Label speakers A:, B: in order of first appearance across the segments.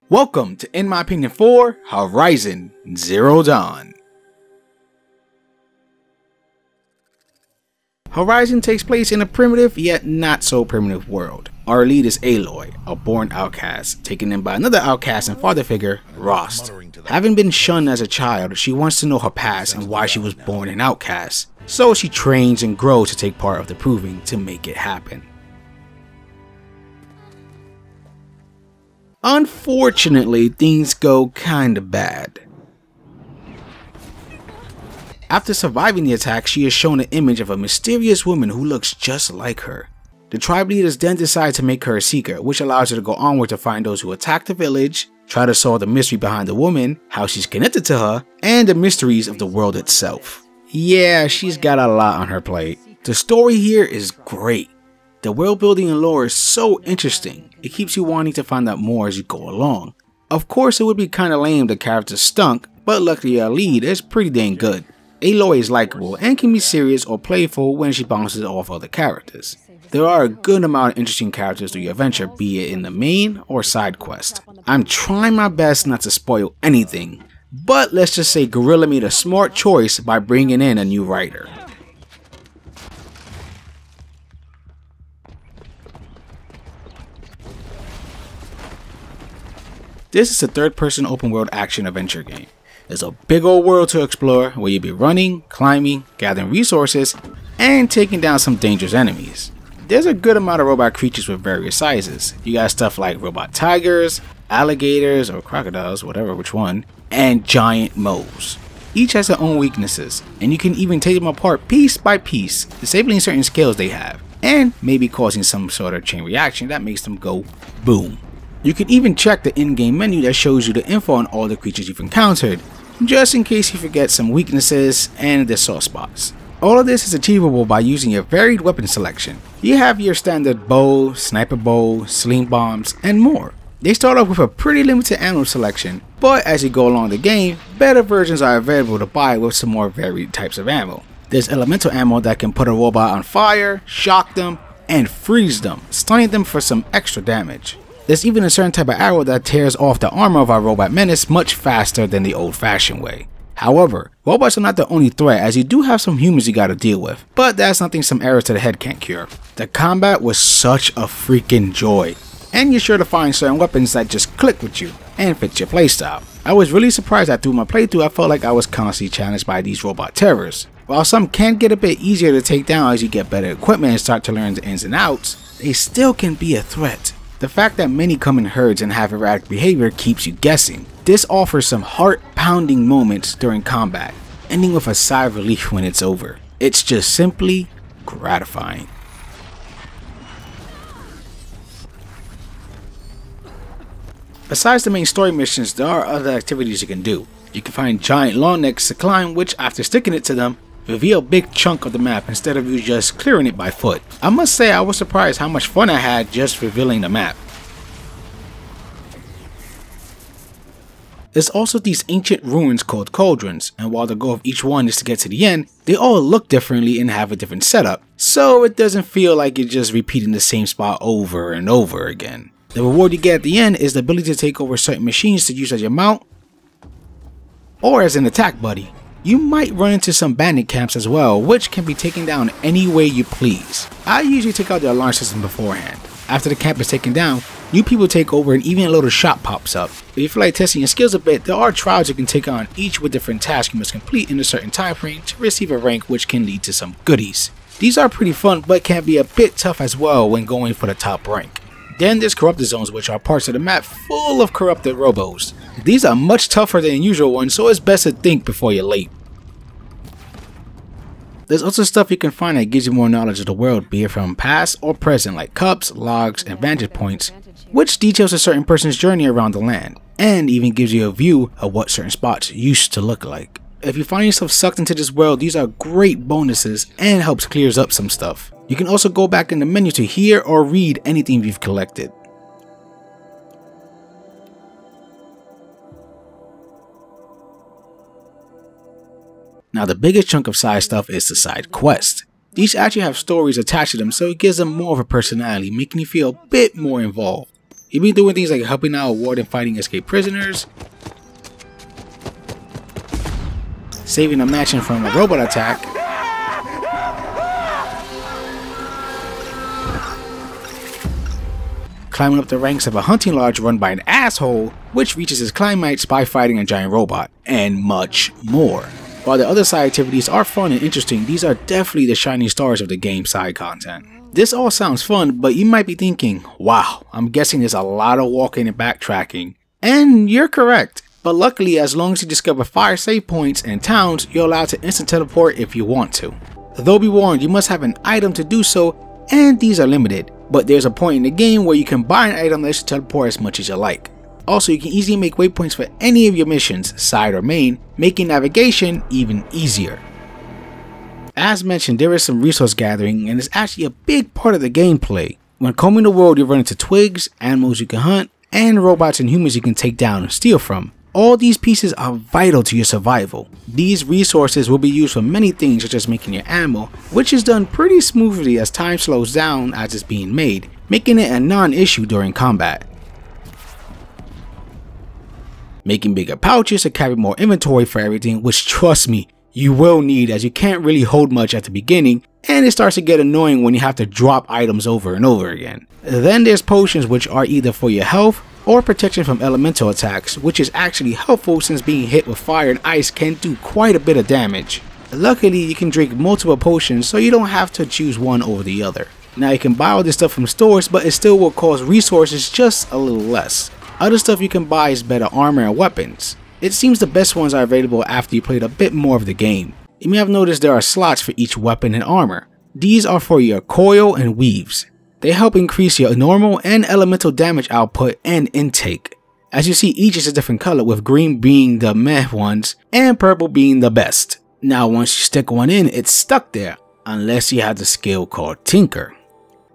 A: Welcome to, in my opinion, for Horizon Zero Dawn. Horizon takes place in a primitive yet not so primitive world. Our lead is Aloy, a born outcast, taken in by another outcast and father figure, Rost. Having been shunned as a child, she wants to know her past and why she was born an outcast, so she trains and grows to take part of the proving to make it happen. Unfortunately, things go kinda bad. After surviving the attack, she is shown an image of a mysterious woman who looks just like her. The tribe leaders then decide to make her a seeker, which allows her to go onward to find those who attacked the village, try to solve the mystery behind the woman, how she's connected to her, and the mysteries of the world itself. Yeah, she's got a lot on her plate. The story here is great. The world building and lore is so interesting, it keeps you wanting to find out more as you go along. Of course, it would be kinda lame if the characters stunk, but luckily our lead is pretty dang good. Aloy is likable and can be serious or playful when she bounces off other characters. There are a good amount of interesting characters through your adventure, be it in the main or side quest. I'm trying my best not to spoil anything, but let's just say Guerrilla made a smart choice by bringing in a new writer. This is a third-person open-world action-adventure game. There's a big old world to explore where you'll be running, climbing, gathering resources, and taking down some dangerous enemies. There's a good amount of robot creatures with various sizes. You got stuff like robot tigers, alligators or crocodiles, whatever which one, and giant moles. Each has their own weaknesses, and you can even take them apart piece by piece, disabling certain skills they have, and maybe causing some sort of chain reaction that makes them go boom. You can even check the in-game menu that shows you the info on all the creatures you've encountered, just in case you forget some weaknesses and their soft spots. All of this is achievable by using a varied weapon selection. You have your standard bow, sniper bow, sling bombs, and more. They start off with a pretty limited ammo selection, but as you go along the game, better versions are available to buy with some more varied types of ammo. There's elemental ammo that can put a robot on fire, shock them, and freeze them, stunning them for some extra damage. There's even a certain type of arrow that tears off the armor of our robot menace much faster than the old-fashioned way. However, robots are not the only threat, as you do have some humans you gotta deal with, but that's nothing some arrows to the head can't cure. The combat was such a freaking joy, and you're sure to find certain weapons that just click with you and fit your playstyle. I was really surprised that through my playthrough I felt like I was constantly challenged by these robot terrors. While some can get a bit easier to take down as you get better equipment and start to learn the ins and outs, they still can be a threat. The fact that many come in herds and have erratic behavior keeps you guessing. This offers some heart-pounding moments during combat, ending with a sigh of relief when it's over. It's just simply gratifying. Besides the main story missions, there are other activities you can do. You can find giant long necks to climb, which after sticking it to them, reveal a big chunk of the map instead of you just clearing it by foot. I must say I was surprised how much fun I had just revealing the map. There's also these ancient ruins called cauldrons, and while the goal of each one is to get to the end, they all look differently and have a different setup, so it doesn't feel like you're just repeating the same spot over and over again. The reward you get at the end is the ability to take over certain machines to use as your mount or as an attack buddy. You might run into some bandit camps as well, which can be taken down any way you please. I usually take out the alarm system beforehand. After the camp is taken down, new people take over and even a little shop pops up. If you feel like testing your skills a bit, there are trials you can take on, each with different tasks you must complete in a certain time frame to receive a rank, which can lead to some goodies. These are pretty fun but can be a bit tough as well when going for the top rank. Then there's corrupted zones, which are parts of the map full of corrupted robos. These are much tougher than usual ones, so it's best to think before you're late. There's also stuff you can find that gives you more knowledge of the world, be it from past or present, like cups, logs, and vantage points, which details a certain person's journey around the land, and even gives you a view of what certain spots used to look like. If you find yourself sucked into this world, these are great bonuses and helps clears up some stuff. You can also go back in the menu to hear or read anything you've collected. Now the biggest chunk of side stuff is the side quest. These actually have stories attached to them, so it gives them more of a personality, making you feel a bit more involved. You'll be doing things like helping out a ward and fighting escaped prisoners, saving a mansion from a robot attack, climbing up the ranks of a hunting lodge run by an asshole, which reaches its climax by fighting a giant robot, and much more. While the other side activities are fun and interesting, these are definitely the shining stars of the game's side content. This all sounds fun, but you might be thinking, wow, I'm guessing there's a lot of walking and backtracking. And you're correct. But luckily, as long as you discover fire save points and towns, you're allowed to instant teleport if you want to. Though be warned, you must have an item to do so, and these are limited. But there's a point in the game where you can buy an item that lets you teleport as much as you like. Also, you can easily make waypoints for any of your missions, side or main, making navigation even easier. As mentioned, there is some resource gathering, and it's actually a big part of the gameplay. When combing the world, you run into twigs, animals you can hunt, and robots and humans you can take down and steal from. All these pieces are vital to your survival. These resources will be used for many things, such as making your ammo, which is done pretty smoothly as time slows down as it's being made, making it a non-issue during combat. Making bigger pouches to carry more inventory for everything, which trust me, you will need, as you can't really hold much at the beginning, and it starts to get annoying when you have to drop items over and over again. Then there's potions, which are either for your health or protection from elemental attacks, which is actually helpful since being hit with fire and ice can do quite a bit of damage. Luckily, you can drink multiple potions, so you don't have to choose one over the other. Now you can buy all this stuff from stores, but it still will cost resources just a little less. Other stuff you can buy is better armor and weapons. It seems the best ones are available after you played a bit more of the game. You may have noticed there are slots for each weapon and armor. These are for your coil and weaves. They help increase your normal and elemental damage output and intake. As you see, each is a different color, with green being the meh ones and purple being the best. Now once you stick one in, it's stuck there, unless you have the skill called Tinker.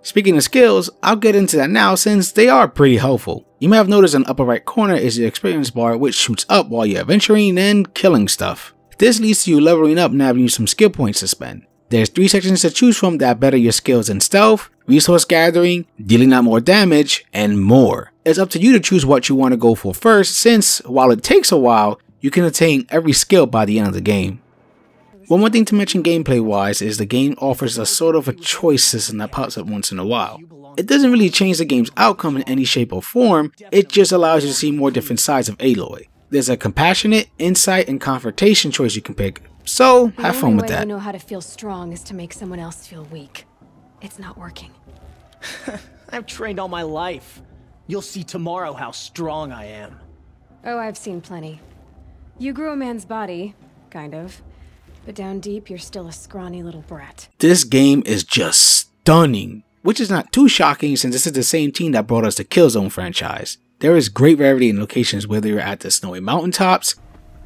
A: Speaking of skills, I'll get into that now since they are pretty helpful. You may have noticed in the upper right corner is the experience bar, which shoots up while you're adventuring and killing stuff. This leads to you leveling up and having some skill points to spend. There's 3 sections to choose from that better your skills in stealth, resource gathering, dealing out more damage, and more. It's up to you to choose what you want to go for first, since while it takes a while, you can attain every skill by the end of the game. One more thing to mention gameplay wise is the game offers a sort of a choice system that pops up once in a while. It doesn't really change the game's outcome in any shape or form, it just allows you to see more different sides of Aloy. There's a compassionate, insight, and confrontation choice you can pick, so have fun with that.
B: The only way I know how to feel strong is to make someone else feel weak. It's not working.
C: I've trained all my life. You'll see tomorrow how strong I am.
B: Oh, I've seen plenty. You grew a man's body, kind of. But down deep, you're still a scrawny little brat.
A: This game is just stunning, which is not too shocking since this is the same team that brought us the Killzone franchise. There is great variety in locations, whether you're at the snowy mountaintops,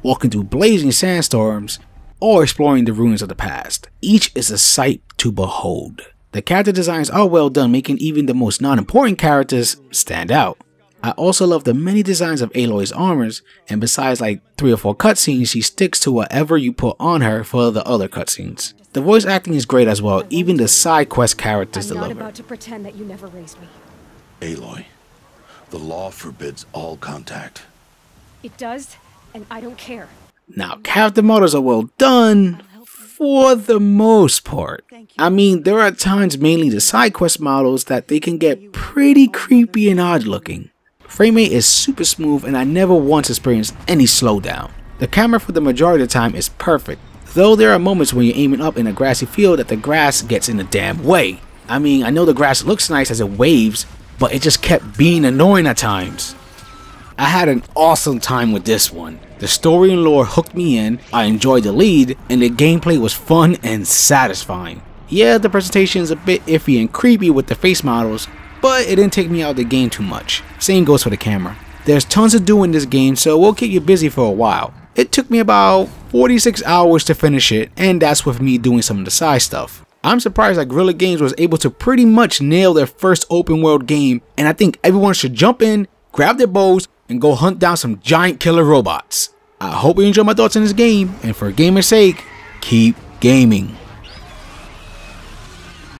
A: walking through blazing sandstorms, or exploring the ruins of the past. Each is a sight to behold. The character designs are well done, making even the most non-important characters stand out. I also love the many designs of Aloy's armors, and besides like 3 or 4 cutscenes, she sticks to whatever you put on her for the other cutscenes. The voice acting is great as well, even the side quest characters deliver.
B: I'm not about to pretend that you never raised me.
D: Aloy, the law forbids all contact.
B: It does, and I don't care.
A: Now, character models are well done, for the most part. I mean, there are times, mainly the side quest models, that they can get pretty creepy and odd looking. Frame rate is super smooth and I never once experienced any slowdown. The camera for the majority of the time is perfect, though there are moments when you're aiming up in a grassy field that the grass gets in the damn way. I mean, I know the grass looks nice as it waves, but it just kept being annoying at times. I had an awesome time with this one. The story and lore hooked me in, I enjoyed the lead, and the gameplay was fun and satisfying. Yeah, the presentation is a bit iffy and creepy with the face models, but it didn't take me out of the game too much. Same goes for the camera. There's tons to do in this game, so we'll keep you busy for a while. It took me about 46 hours to finish it, and that's with me doing some of the side stuff. I'm surprised that Guerrilla Games was able to pretty much nail their first open world game, and I think everyone should jump in, grab their bows, and go hunt down some giant killer robots. I hope you enjoy my thoughts on this game, and for gamer's sake, keep gaming.